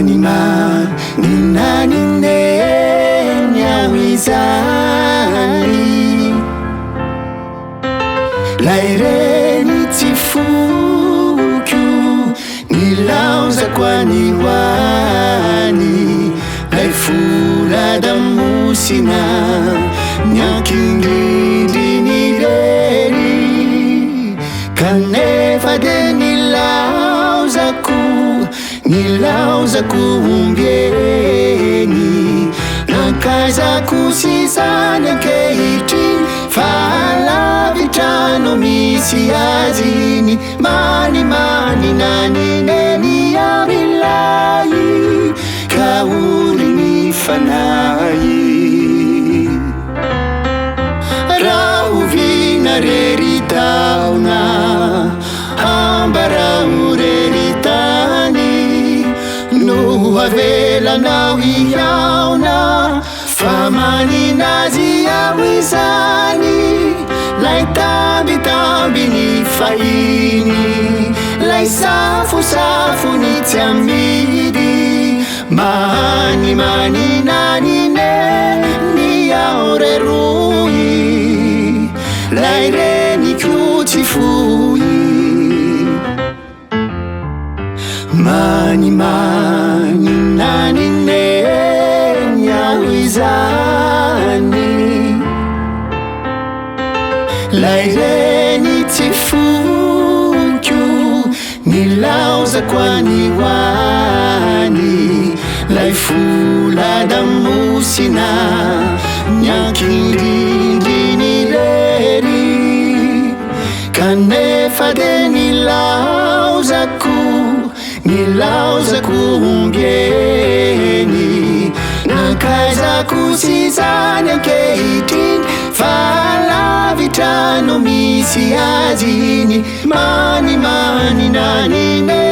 Mani nany Neny ao izany lay reny tsy foko nilaozako any hoany lay vola damosina niankindrindriny rery kanefa de nilaozako ombieny nakaizako sisany ankehitriny fa lavitrano misy azy iny mani nany Neny amilay ka oliny fanahy raha ovina rery taona ambarao rery tany no avelanao hiaona fa maninazy ao izany lay tambitamby fahiny lay safosafony tsy amidy mani nany Neny ao reroy lay reniko tsy foy mani nany Neny ao izany lay reny tsy foko nilaozako any hoany lay vola damosina niankindrindriny rery kanefa de nilaozako ombieny nakaizako sisany ankehitriny fa lavitrano misy azy iny mani nany Neny